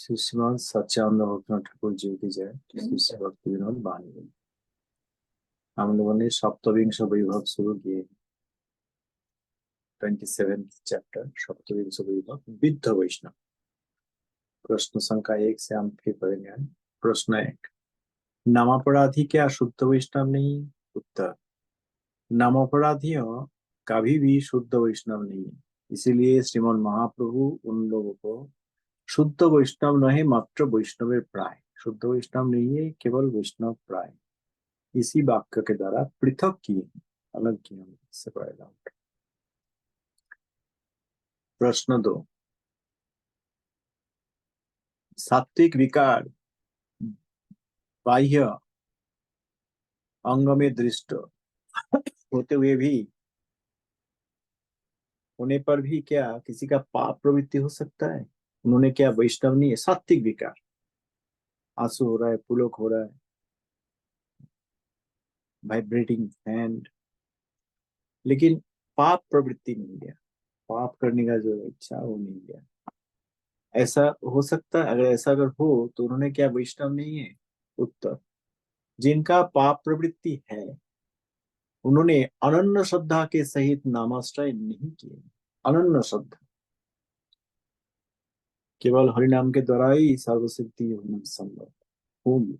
श्री श्रीमान सच्चिदानंद भक्तनाथ ठाकुर जी की जय। श्री श्री भक्ति विनोद बानी। हम लोगों ने सप्तविंश वैभव शुरू किए। 27th चैप्टर सप्तविंश वैभव विद्ध वैष्णव। प्रश्न संख्या 1 से हम फिर पढ़ेंगे। प्रश्न 1, नामापराधी क्या शुद्ध वैष्णव नहीं? उत्तर, नामापराधियों कभी भी शुद्ध वैष्णव नहीं है। इसीलिए श्रीमन महाप्रभु उन लोगों को शुद्ध वैष्णव नहीं मात्र वैष्णव प्राय, शुद्ध वैष्णव नहीं है, केवल वैष्णव प्राय इसी वाक्य के द्वारा पृथक किए, अलग किए। इससे पड़ेगा। प्रश्न 2, सात्विक विकार बाह्य अंग में दृष्ट होते हुए भी होने पर भी क्या किसी का पाप प्रवृत्ति हो सकता है? उन्होंने क्या वैष्णव नहीं है? सात्विक विकार, आंसू हो रहा है, पुलक हो रहा है, वाइब्रेटिंग हैंड, लेकिन पाप प्रवृत्ति नहीं गया, पाप करने का जो इच्छा वो नहीं गया। ऐसा हो सकता है? अगर ऐसा अगर हो तो उन्होंने क्या वैष्णव नहीं है? उत्तर, जिनका पाप प्रवृत्ति है उन्होंने अनन्य श्रद्धा के सहित नामाश्रय नहीं किए। अनन्य श्रद्धा, केवल हरिनाम के द्वारा ही सर्वसिद्धि होना संभव होगी,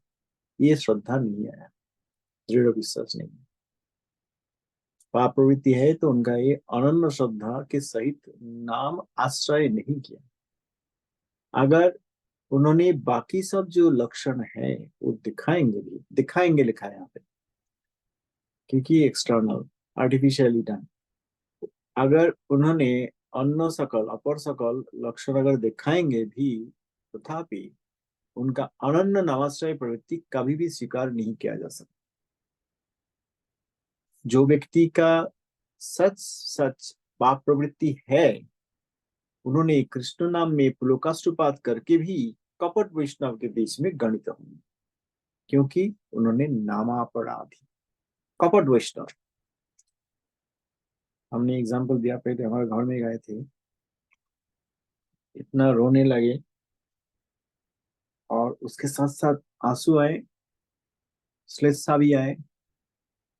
ये श्रद्धा नहीं है, दृढ़ विश्वास नहीं है। पाप प्रवृत्ति है तो उनका ये अनन्य श्रद्धा के सहित नाम आश्रय नहीं किया। अगर उन्होंने बाकी सब जो लक्षण है वो दिखाएंगे, भी दिखाएंगे लिखा है यहाँ पे, क्योंकि एक्सटर्नल आर्टिफिशियली डन। अगर उन्होंने अन्न सकल अपर सकल लक्षण अगर दिखाएंगे भी, तथापि उनका अनन्य नामाश्रय प्रवृत्ति कभी भी स्वीकार नहीं किया जा सकता। जो व्यक्ति का सच सच पाप प्रवृत्ति है, उन्होंने कृष्ण नाम में पुलोकाष्टपात करके भी कपट वैष्णव के बीच में गणित होंगे, क्योंकि उन्होंने नामापराधी कपट वैष्णव। हमने एग्जाम्पल दिया, पहले हमारे घर में गए थे, इतना रोने लगे और उसके साथ साथ आंसू आए, श्लेषा भी आए,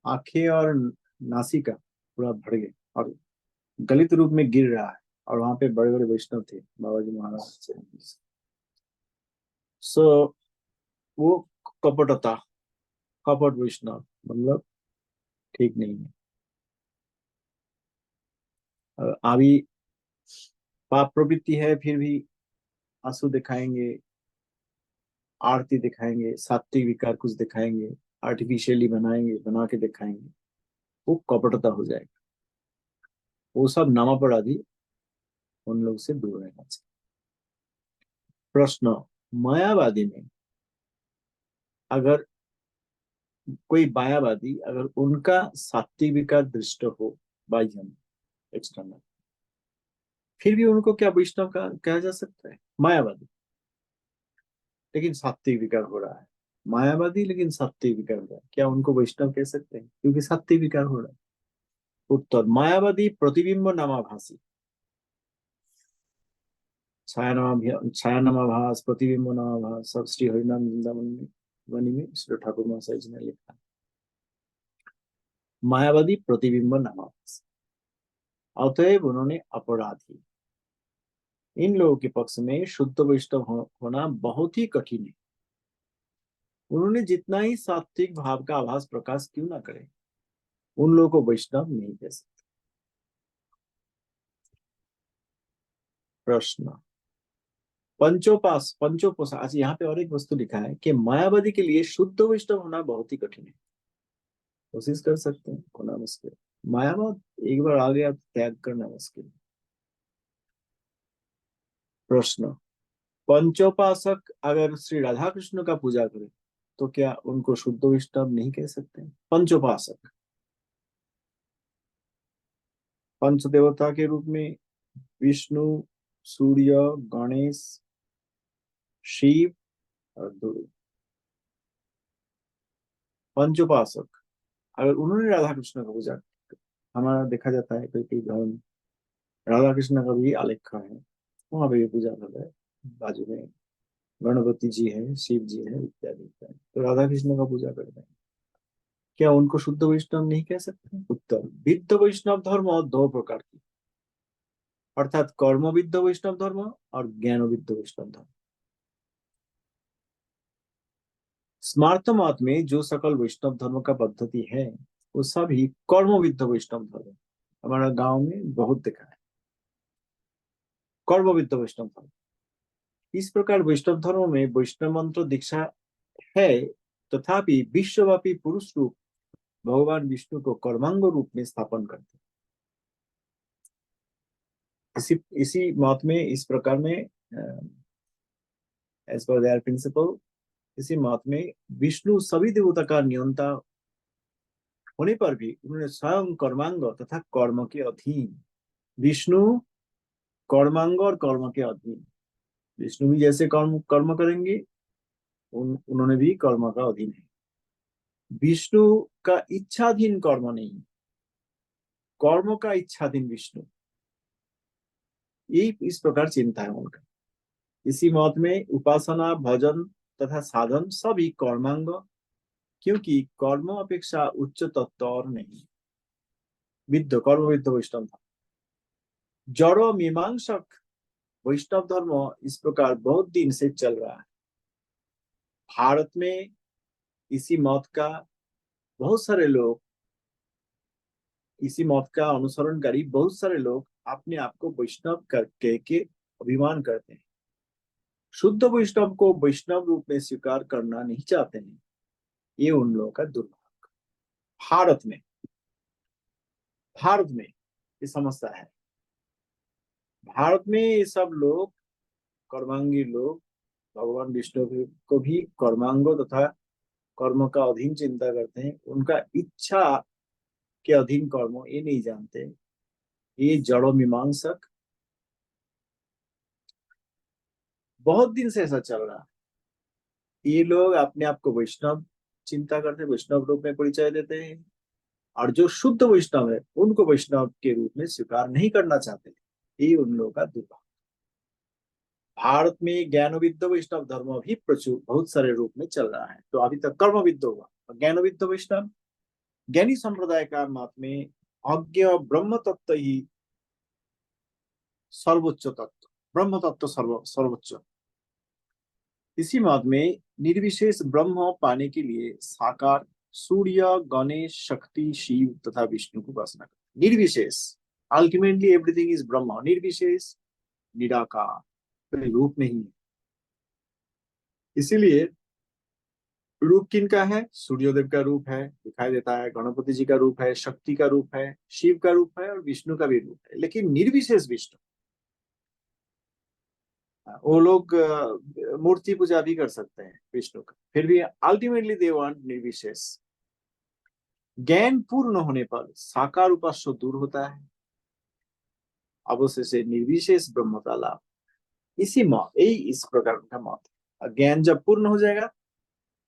आंखें और नासिका पूरा भर गए और गलित रूप में गिर रहा है। और वहां पे बड़े बड़े वैष्णव थे, बाबा जी महाराज। सो वो कपटता, कपट वैष्णव मतलब ठीक नहीं है। अभी पाप प्रवृत्ति है फिर भी आंसू दिखाएंगे, आरती दिखाएंगे, सात्विक विकार कुछ दिखाएंगे, आर्टिफिशियली बनाएंगे, बना के दिखाएंगे, वो कपटता हो जाएगा। वो सब नामापराधी, उन लोग से दूर रहना चाहिए। प्रश्न, मायावादी में अगर कोई मायावादी अगर उनका सात्विक विकार दृष्ट हो, बाह्य एक्सटर्नल, फिर भी उनको क्या वैष्णव का कहा जा सकता है? मायावादी लेकिन सात्विक विकार हो रहा है, मायावादी लेकिन सात्विक विकार हो रहा है, क्या उनको वैष्णव कह सकते हैं क्योंकि सात्विक विकार हो रहा है? उत्तर, मायावादी प्रतिबिंब नामाभासी, छाया नामाभास, प्रतिबिंब नामाभास, सब श्री हरिनाम वृंदावन में वाणी में श्री ठाकुर महाशय जी ने लिखा। मायावादी प्रतिबिंब नामाभास, अतएव उन्होंने अपराधी, इन लोगों के पक्ष में शुद्ध वैष्णव होना बहुत ही कठिन है। उन्होंने जितना ही सात्विक भाव का आभास प्रकाश क्यों ना करे, उन लोगों को वैष्णव नहीं कह सकते। प्रश्न, पंचोपास अच्छा, यहाँ पे और एक वस्तु लिखा है कि मायावादी के लिए शुद्ध वैष्णव होना बहुत ही कठिन है। कोशिश कर सकते हैं, होना मुश्किल। मायावाद एक बार आ गया तो त्याग करना मुश्किल। प्रश्न, पंचोपासक अगर श्री राधा कृष्ण का पूजा करे तो क्या उनको शुद्ध वैष्णव नहीं कह सकते? पंचोपासक पंच देवता के रूप में विष्णु, सूर्य, गणेश, शिव और दुर्गा, पंचोपासक अगर उन्होंने राधा कृष्ण का पूजा, हमारा देखा जाता है कोई कोई धर्म राधा कृष्ण का भी आलेख है, वहां पे भी पूजा कर रहा है बाजू में गणपति जी है, शिव जी है, इत्यादि इत्यादि, तो राधा कृष्ण का पूजा करते हैं। क्या उनको शुद्ध वैष्णव नहीं कह सकते? उत्तर, विद्ध वैष्णव धर्म दो प्रकार की, अर्थात कर्म विद्ध वैष्णव धर्म और ज्ञान विद्ध वैष्णव धर्म। स्मार्त मत में जो सकल वैष्णव धर्म का पद्धति है वो सभी कर्म विद्ध वैष्णव धर्म है। हमारा गांव में बहुत देखा है कर्म विद्ध वैष्णव धर्म। इस प्रकार वैष्णव धर्म में वैष्णव मंत्र दीक्षा है, तथापि विश्वव्यापी पुरुष रूप भगवान विष्णु को कर्मांग रूप में स्थापन करते हैं। इसी इसी मत में, इस प्रकार में, एज पर देयर प्रिंसिपल, इसी मत में विष्णु सभी देवता का नियंता होने पर भी उन्होंने स्वयं कर्मांग तथा कर्म के अधीन, विष्णु कर्मांग और कर्म के अधीन, विष्णु भी जैसे कर्म कर्म करेंगे उन्होंने भी कर्म का अधीन है। विष्णु का इच्छाधीन कर्म नहीं, कर्म का इच्छाधीन विष्णु, ये इस प्रकार चिंता है उनका। इसी मत में उपासना, भजन तथा साधन सभी कर्मांग, क्योंकि कर्म अपेक्षा उच्च तत्व और नहीं। विद्ध कर्म विद्ध वैष्णव धर्म, जड़ो मीमांसक वैष्णव धर्म इस प्रकार बहुत दिन से चल रहा है। भारत में इसी मत का बहुत सारे लोग, इसी मत का अनुसरणकारी बहुत सारे लोग अपने आप को वैष्णव करके के अभिमान करते हैं। शुद्ध वैष्णव को वैष्णव रूप में स्वीकार करना नहीं चाहते हैं, ये उन लोगों का दुर्भाग्य। भारत में ये समस्या है। भारत में ये सब लोग, कर्मांगी लोग, भगवान विष्णु को भी कर्मांगो तथा कर्म का अधीन चिंता करते हैं, उनका इच्छा के अधीन कर्म ये नहीं जानते। ये जड़ो मीमांसक बहुत दिन से ऐसा चल रहा है। ये लोग अपने आप को वैष्णव चिंता करते, वैष्णव रूप में परिचय देते हैं, और जो शुद्ध वैष्णव है उनको वैष्णव के रूप में स्वीकार नहीं करना चाहते। ये उन लोगों का दुर्भाग्य। भारत में ज्ञान विद्ध वैष्णव धर्म भी प्रचुर बहुत सारे रूप में चल रहा है। तो अभी तक कर्म विद्ध हुआ, ज्ञान विद्ध वैष्णव, ज्ञानी संप्रदाय का मत में अज्ञ ब्रह्म तत्व ही सर्वोच्च तत्व, ब्रह्म तत्व सर्वोच्च। इसी मत में निर्विशेष ब्रह्म पाने के लिए साकार सूर्य, गणेश, शक्ति, शिव तथा विष्णु को उपासना करते। निर्विशेष, अल्टीमेटली एवरीथिंग इज ब्रह्म, निर्विशेष, निराकार, कोई रूप नहीं है। इसीलिए रूप किनका है? सूर्योदेव का रूप है, दिखाई देता है, गणपति जी का रूप है, शक्ति का रूप है, शिव का रूप है और विष्णु का भी रूप है, लेकिन निर्विशेष विष्णु। वो लोग मूर्ति पूजा भी कर सकते हैं विष्णु का, फिर भी अल्टीमेटली दे वांट निर्विशेष। ज्ञान पूर्ण होने पर साकार उपास्य दूर होता है, अवश्य से निर्विशेष ब्रह्म का लाभ। इसी मत, यही इस प्रकार का मत है। ज्ञान जब पूर्ण हो जाएगा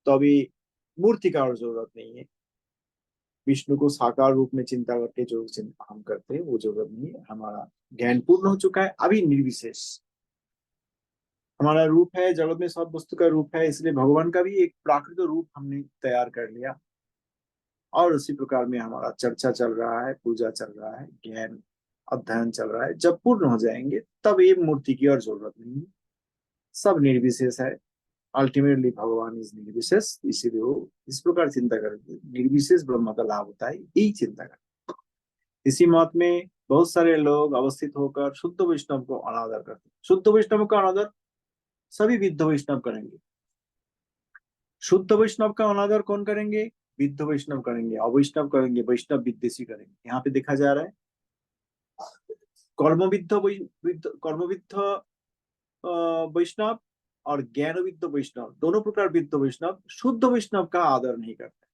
तो अभी मूर्ति का और जरूरत नहीं है। विष्णु को साकार रूप में चिंता करके जो चिंता हम करते हैं वो जरूरत नहीं है। हमारा ज्ञान पूर्ण हो चुका है, अभी निर्विशेष हमारा रूप है, जगत में सब वस्तु का रूप है, इसलिए भगवान का भी एक प्राकृत रूप हमने तैयार कर लिया। और उसी प्रकार में हमारा चर्चा चल रहा है, पूजा चल रहा है, ज्ञान अध्ययन चल रहा है। जब पूर्ण हो जाएंगे तब ये मूर्ति की और जरूरत नहीं है, सब निर्विशेष है। अल्टीमेटली भगवान इज निर्विशेष, इसीलिए वो इस प्रकार चिंता करते, निर्विशेष ब्रह्म का लाभ होता है, यही चिंता करते। इसी मत में बहुत सारे लोग अवस्थित होकर शुद्ध वैष्णव को अनादर करते हैं। शुद्ध वैष्णव का अनादर सभी विद्ध वैष्णव करेंगे, शुद्ध वैष्णव का अनादर कौन करेंगे? विद्ध वैष्णव करेंगे, अवैष्णव करेंगे, वैष्णव विद्वेषी करेंगे। यहाँ पे देखा जा रहा है कर्मविद्ध वैष्णव और ज्ञान विद्ध वैष्णव, दोनों प्रकार विद्ध वैष्णव शुद्ध वैष्णव का आदर नहीं करते।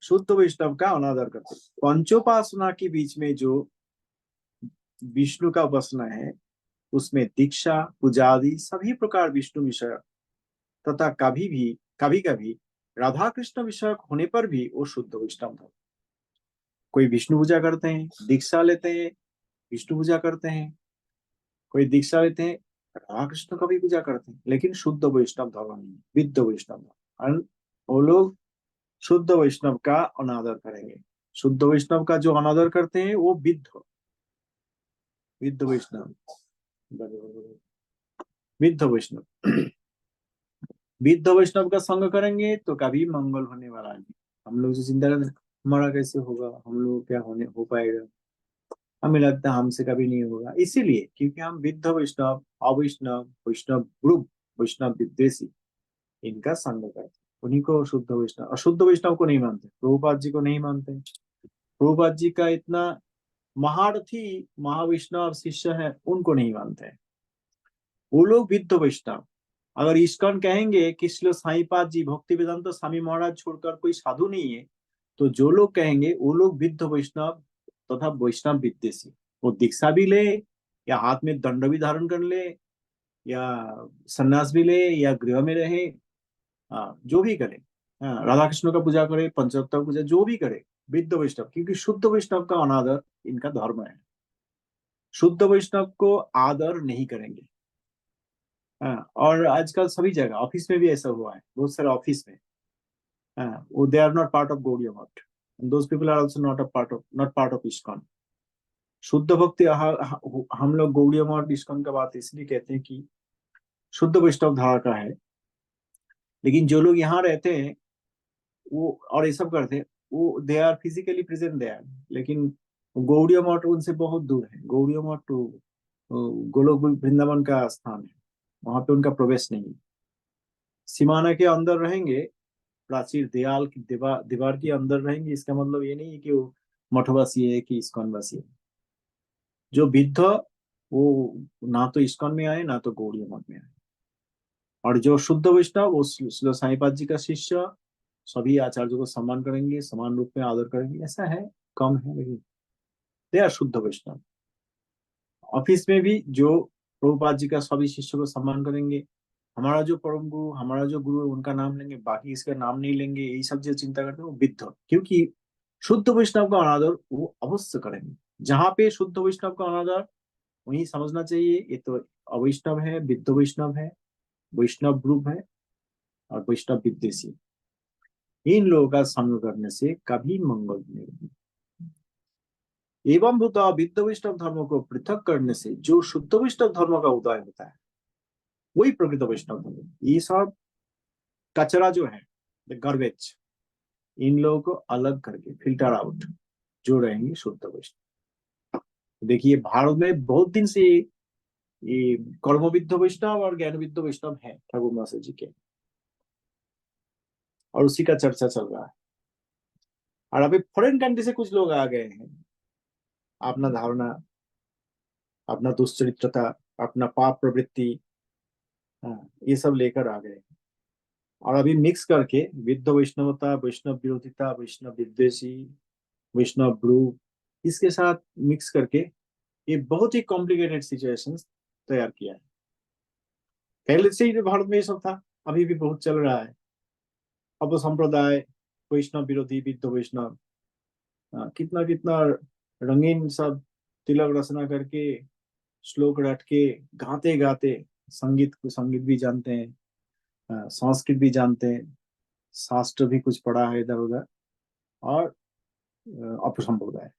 शुद्ध वैष्णव का अनादर करते। पंचोपासना के बीच में जो विष्णु का उपासना है उसमें दीक्षा, पूजा आदि सभी प्रकार विष्णु विषय तथा कभी कभी राधा कृष्ण विषयक होने पर भी वो शुद्ध वैष्णव है। कोई विष्णु पूजा करते हैं, दीक्षा लेते हैं, विष्णु पूजा करते हैं, कोई दीक्षा लेते हैं, राधा कृष्ण का भी पूजा करते हैं, लेकिन शुद्ध वैष्णव धर्म नहीं, विद्ध वैष्णव धर्म। वो लोग शुद्ध वैष्णव का अनादर करेंगे। शुद्ध वैष्णव का जो अनादर करते हैं वो विद्ध विद्ध वैष्णव, विद्ध वैष्णव विद्ध वैष्णव का संग करेंगे तो कभी मंगल होने वाला नहीं। हम लोग जो चिंता करते हैं, हमारा कैसे होगा, हम लोग क्या होने हो पाएगा, हमें लगता है हमसे कभी नहीं होगा, इसीलिए क्योंकि हम विद्ध वैष्णव, अवैष्णव, वैष्णव ग्रुप, वैष्णव विद्वेषी, इनका संग करते हैं। उन्हीं को शुद्ध वैष्णव, अशुद्ध वैष्णव को नहीं मानते, प्रभुपाद जी को नहीं मानते। प्रभुपाद जी का इतना महारथी महावैष्णव शिष्य है, उनको नहीं मानते हैं। वो लोग विद्ध वैष्णव। अगर इस्कॉन कहेंगे कि श्रील साईपाद जी, भक्ति वेदांत स्वामी महाराज छोड़कर कोई साधु नहीं है, तो जो लोग कहेंगे वो लोग विद्ध वैष्णव तथा वैष्णव विद्वेषी। वो दीक्षा भी ले, या हाथ में दंड भी धारण कर ले, या सन्यास भी ले, या गृह में रहे, जो भी करे, राधा कृष्ण का पूजा करे, पंचरत्न पूजा जो भी करे, विद्ध वैष्णव, क्योंकि शुद्ध वैष्णव का अनादर इनका धर्म है। शुद्ध वैष्णव को आदर नहीं करेंगे। और आजकल सभी जगह ऑफिस में भी ऐसा हुआ है, बहुत सारे ऑफिस में, वो they are not part of Gaudiya Math, those people are also not part of ISKCON. शुद्ध भक्ति हम लोग गौड़ीय मठ इस्कॉन का बात इसलिए कहते हैं कि शुद्ध वैष्णव धारा का है, लेकिन जो लोग यहाँ रहते हैं वो और ये सब करते हैं, वो they are physically present there, लेकिन गौड़ीय मठ उनसे बहुत दूर है। गौड़ीय मठ तो गोलोक वृंदावन का स्थान है, वहां पे उनका प्रवेश नहीं है। सीमाना के अंदर रहेंगे, प्राचीर दीवार की दीवार के अंदर रहेंगे, इसका मतलब ये नहीं है कि वो मठवासी है कि इस्कॉन वासी है। जो विद्ध, वो ना तो इस्कॉन में आए ना तो गौड़ीय मठ में आए। और जो शुद्ध वैष्णव, वो श्रील साईपाद जी का शिष्य, सभी आचार्यों को सम्मान करेंगे, समान रूप में आदर करेंगे, ऐसा है, कम है लेकिन दे आर शुद्ध वैष्णव। ऑफिस में भी जो प्रभुपाद जी का सभी शिष्यों को सम्मान करेंगे, हमारा जो परम गुरु, हमारा जो गुरु है उनका नाम लेंगे, बाकी इसका नाम नहीं लेंगे, यही सब जो चिंता करते हैं वो विद्ध, क्योंकि शुद्ध वैष्णव का अनादर वो अवश्य करेंगे। जहां पे शुद्ध वैष्णव का अनादर, वही समझना चाहिए ये तो अवैष्णव है, विद्ध वैष्णव है, वैष्णव ग्रुप है, और वैष्णव विद्वेषी। इन लोगों का संग करने से कभी मंगल नहीं होगी। एवं भूत विद्ध वैष्णव धर्म को पृथक करने से जो शुद्ध वैष्णव धर्म का उदय होता है, वही प्रकृत वैष्णव धर्म। ये सब कचरा जो है, गार्बेज, इन लोगों को अलग करके फिल्टर आउट जो रहेंगे शुद्ध वैष्णव। देखिए भारत में बहुत दिन से ये कर्मविद्ध वैष्णव और ज्ञानविद्ध वैष्णव है ठाकुर मास्टर जी के, और उसी का चर्चा चल रहा है। और अभी फॉरेन कंट्री से कुछ लोग आ गए हैं, अपना धारणा, अपना दुश्चरित्रता, अपना पाप प्रवृत्ति, ये सब लेकर आ गए, और अभी मिक्स करके विद्ध वैष्णवता, वैष्णव विरोधिता, वैष्णव विद्वेषी, वैष्णव ब्रू, इसके साथ मिक्स करके ये बहुत ही कॉम्प्लिकेटेड सिचुएशन तैयार किया है। पहले से ही भारत में ये सब था, अभी भी बहुत चल रहा है। अब संप्रदाय, वैष्णव विरोधी, विद्ध वैष्णव, कितना कितना रंगीन सब तिलक रचना करके, श्लोक रट के, गाते गाते, संगीत भी जानते हैं, संस्कृत भी जानते हैं, शास्त्र भी कुछ पढ़ा है इधर उधर, और अपसंप्रदाय,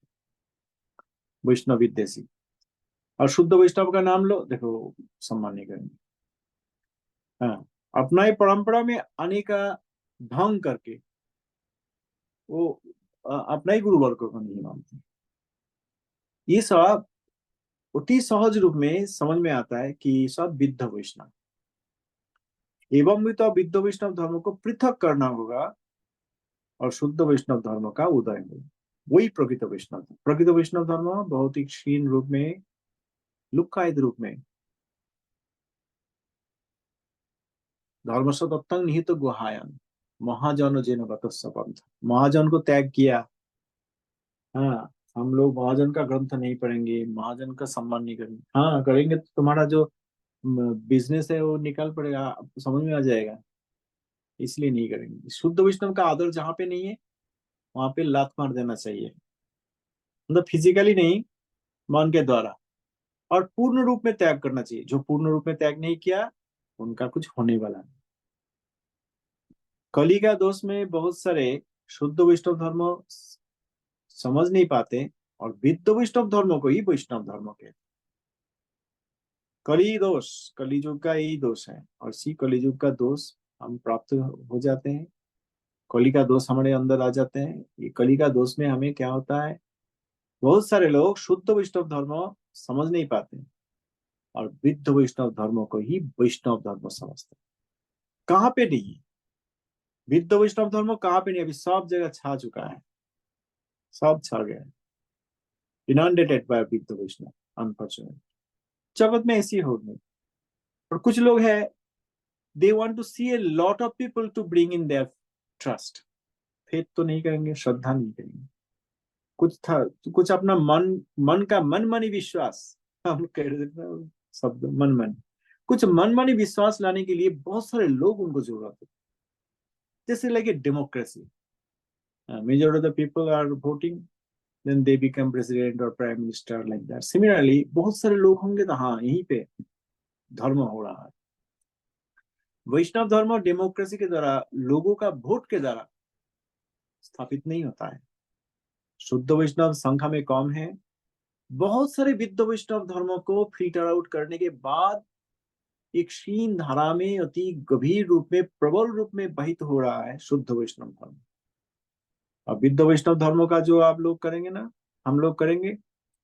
वैष्णव विद्वेषी। और शुद्ध वैष्णव का नाम लो, देखो सम्मान नहीं करेंगे। हाँ, अपना ही परंपरा में आने का ढंग करके वो अपना ही गुरु वर्ग को नहीं मानते। ये सब अति सहज रूप में समझ में आता है कि सब विद्ध वैष्णव, एवं भी तो विद्ध वैष्णव धर्म को पृथक करना होगा, और शुद्ध वैष्णव धर्म का उदय होगा, वही प्रकृत वैष्णव। प्रकृत वैष्णव धर्म बहुत ही क्षीण रूप में, लुक्कायित रूप में, धर्म सतत्तं निहित गुहायन, महाजन जेन गतस्स पंथ, महाजन को त्याग किया। हाँ, हम लोग महाजन का ग्रंथ नहीं पढ़ेंगे, महाजन का सम्मान नहीं करेंगे। हाँ करेंगे तो तुम्हारा जो बिजनेस है वो निकल पड़ेगा, आपको समझ में आ जाएगा, इसलिए नहीं करेंगे। शुद्ध वैष्णव का आदर जहाँ पे नहीं है, वहां पे लात मार देना चाहिए, मतलब फिजिकली नहीं, मन के द्वारा, और पूर्ण रूप में त्याग करना चाहिए। जो पूर्ण रूप में त्याग नहीं किया उनका कुछ होने वाला नहीं। कली का दोष में बहुत सारे शुद्ध वैष्णव धर्म समझ नहीं पाते, और विद्ध वैष्णव धर्मों को ही वैष्णव धर्म कहते हैं। कली दोष कलियुग का यही दोष है, और इसी कलियुग का दोष हम प्राप्त हो जाते हैं। कली का दोष हमारे अंदर आ जाते हैं। ये कली का दोष में हमें क्या होता है, बहुत सारे लोग शुद्ध वैष्णव धर्म समझ नहीं पाते, और विद्ध वैष्णव धर्मों को ही वैष्णव धर्म समझते हैं। कहाँ पे नहीं है विद्ध वैष्णव धर्म, कहाँ पे नहीं, अभी सब जगह छा चुका है, सब छा गया है, इनंडेटेड बाय विद्ध वैष्णव, अनफॉर्चुनेट। जगत में ऐसी हो गई। और कुछ लोग हैं, they want to see a lot of people to bring in their trust. Faith तो नहीं करेंगे, श्रद्धा नहीं करेंगे, कुछ था, कुछ अपना मन, मन का मन मानी विश्वास, हम कह रहे थे ना शब्द मन मानी, कुछ मन मानी विश्वास लाने के लिए बहुत सारे लोग उनको जरूरत है। जैसे like a democracy, majority of the people are voting, then they become president और prime minister, like that. Similarly बहुत सारे लोग होंगे तो हाँ, यहीं पे धर्म हो रहा है। वैष्णव धर्म डेमोक्रेसी के द्वारा, लोगों का वोट के द्वारा स्थापित नहीं होता है। शुद्ध वैष्णव संख्या में कम है। बहुत सारे विद्ध वैष्णव धर्मों को फिल्टर आउट करने के बाद एक क्षीण धारा में अति गंभीर रूप में, प्रबल रूप में बहित हो रहा है शुद्ध वैष्णव धर्म। अब विद्ध वैष्णव धर्मों का जो आप लोग करेंगे ना, हम लोग करेंगे,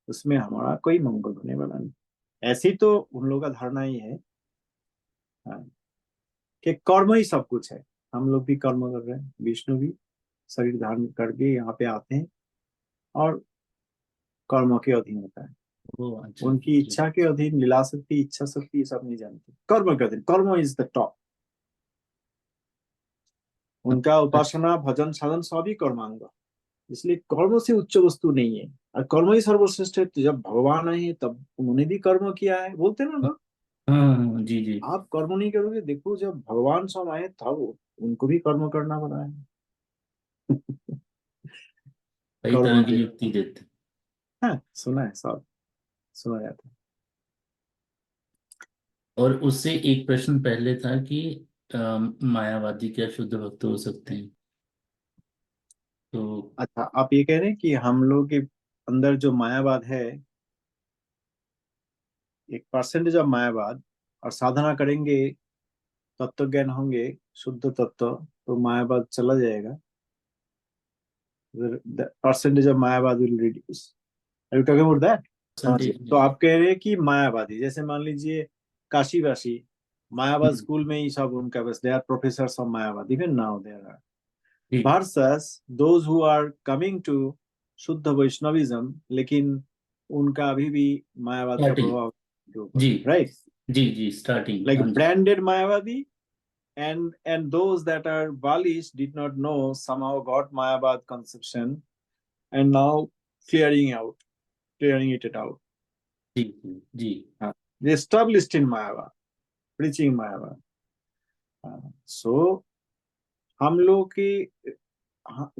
उसमें हमारा कोई मंगल होने वाला नहीं। ऐसी तो उन लोगों का धारणा ही है, हाँ, कि कर्म ही सब कुछ है। हम लोग भी कर्म कर रहे हैं, विष्णु भी शरीर धारण करके यहाँ पे आते हैं, और कर्म के अधीन होता है। वो अच्छा उनकी जी। इच्छा के अधीन, लीला शक्ति, इच्छा शक्ति, ये सब नहीं जानते। कर्म के अधीन, कर्म इज द टॉप। उनका उपासना, भजन, साधन सभी कर्मांग, इसलिए कर्म से उच्च वस्तु नहीं है। और कर्म ही सर्वश्रेष्ठ है। तो जब भगवान आए हैं तब उन्होंने भी कर्म किया है, बोलते हैं ना लोग। हाँ हाँ, जी जी। आप कर्म नहीं करोगे, देखो जब भगवान स्वयं आए तब उनको भी कर्म करना पड़ा है। कई कर्म तरह की के, युक्ति देते हैं। हाँ सुना है, सब सुना जाता है। और उससे एक प्रश्न पहले था कि मायावादी क्या शुद्ध भक्त हो सकते हैं? तो अच्छा, आप ये कह रहे हैं कि हम लोग के अंदर जो मायावाद है, 1% जब मायावाद, और साधना करेंगे, तत्व ज्ञान होंगे, शुद्ध तत्व, तो मायावाद चला जाएगा। the percentage of मायावाद will reduce. Are you talking about that? समझिए, परसेंटेज तो में। आप कह रहे हैं कि मायावादी, जैसे मान लीजिए काशीवासी, मायावाद स्कूल में ही सब उनका, बस they are professor of Mayavad, even now there are, ji versus those who are coming to shuddh Vaishnavism, लेकिन उनका अभी भी मायावाद का स्टार्टिंग। प्रभाव के ऊपर जी है, राइट? जी जी, स्टार्टिंग, लाइक हाँ जी। ब्रांडेड मायावादी, and those that are Balis did not know, somehow got mayavad conception, and now clearing out, clearing it out. जी जी। They established in Mayavad, preaching Mayavad. So हम लोग की,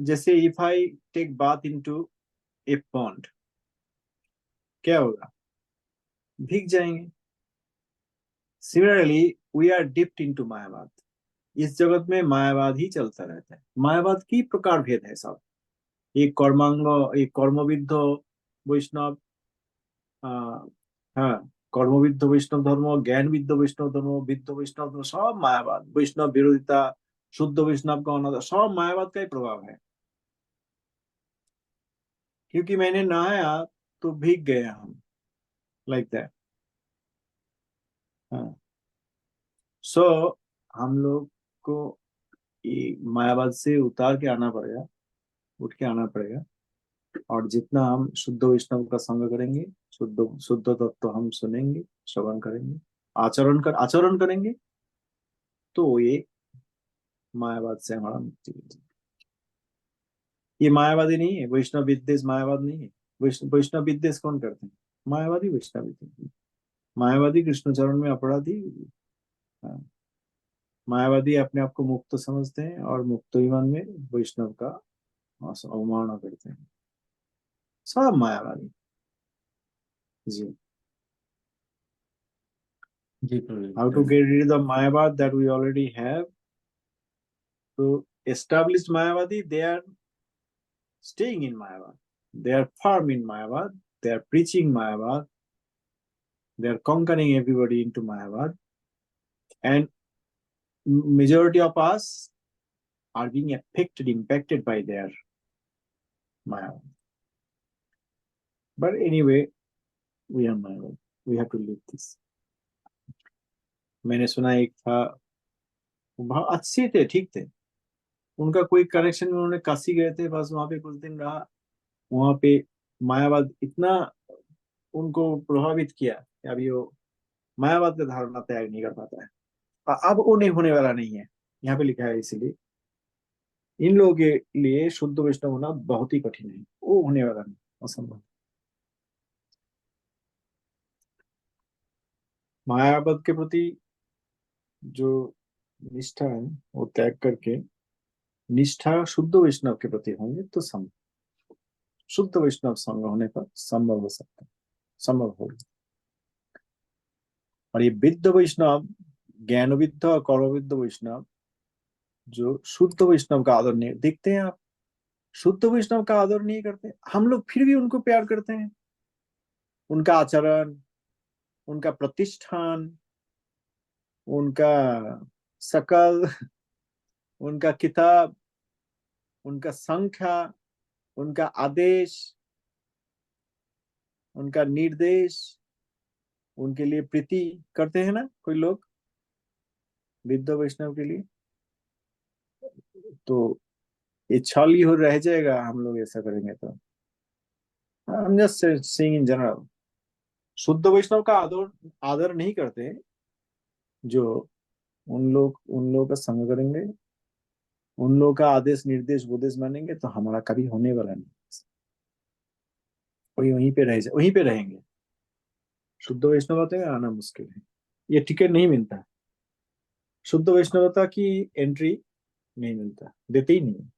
जैसे if I take bath into a pond, क्या होगा? भीग जाएंगे। Similarly, we are dipped into Mayavad. इस जगत में मायावाद ही चलता रहता है। मायावाद की प्रकार भेद है सब। एक कर्मांग, एक कर्मविद्ध वैष्णव, हाँ, कर्मविद्ध वैष्णव धर्म, ज्ञान विद्ध वैष्णव धर्म, विद्ध वैष्णव धर्म, सब मायावाद, वैष्णव विरोधिता, शुद्ध वैष्णव का अनादर, सब मायावाद का ही प्रभाव है। क्योंकि मैंने नहाया तो भीग गए हम, लाइक दैट। हाँ, सो हम लोग को ये मायावाद से उतार के आना पड़ेगा, उठ के आना पड़ेगा। और जितना हम शुद्ध वैष्णव का संग करेंगे, शुद्ध शुद्ध तत्व हम सुनेंगे, श्रवण करेंगे, आचरण करेंगे, तो ये मायावाद से हमारा मुक्ति मिलेगी। ये मायावादी नहीं है, वैष्णव विद्वेष मायावाद नहीं है। वैष्णव विद्वेष कौन करते हैं? मायावादी वैष्णव विद्वेष। मायावादी कृष्णचरण में अपराधी। हाँ, मायावादी अपने आप को मुक्त समझते हैं, और मुक्त विमान में वैष्णव का अवमानना करते हैं। सब मायावादी। जी, जी Praveen. how to get rid of the Mayavad that we already have. So established Mayavadi, they are staying in Mayavad. They are firm in Mayavad. They are preaching Mayavad. They are conquering everybody into Mayavad. And majority of us are being affected, impacted by their Mayavad. But anyway, we are Mayavad. We have to live this. मैंने सुना एक था, बहुत अच्छे थे, ठीक थे, उनका कोई कनेक्शन में, उन्होंने काशी गए थे, बस वहां पे कुछ दिन रहा, वहां पे मायावाद इतना उनको प्रभावित किया कि अभी वो मायावाद का धारणा त्याग नहीं कर पाता है। अब वो नहीं होने वाला नहीं है, यहाँ पे लिखा है। इसीलिए इन लोगों के लिए शुद्ध वैष्णव होना बहुत ही कठिन है, वो होने वाला नहीं, असंभव। मायावाद के प्रति जो निष्ठा है वो त्याग करके निष्ठा शुद्ध वैष्णव के प्रति होंगे तो संभव, शुद्ध वैष्णव संग होने पर संभव हो सकता है, संभव होगा। और ये विद्ध वैष्णव, ज्ञानविद्ध और कर्मविद्ध वैष्णव जो शुद्ध वैष्णव का आदर नहीं, देखते हैं आप, शुद्ध वैष्णव का आदर नहीं करते, हम लोग फिर भी उनको प्यार करते हैं। उनका आचरण, उनका प्रतिष्ठान, उनका शकल, उनका किताब, उनका संख्या, उनका आदेश, उनका निर्देश, उनके लिए प्रीति करते हैं ना कोई लोग विद्ध वैष्णव के लिए। तो ये छल ही हो रह जाएगा हम लोग ऐसा करेंगे तो। I am just saying in general, शुद्ध वैष्णव का आदर आदर नहीं करते जो उन लोग का संग करेंगे, उन लोग का आदेश निर्देश उपदेश मानेंगे, तो हमारा कभी होने वाला नहीं। वही वहीं पे रह वहीं पे रहेंगे। शुद्ध वैष्णवता में आना मुश्किल है, ये टिकट नहीं मिलता, शुद्ध वैष्णवता की एंट्री नहीं मिलता, देते ही नहीं।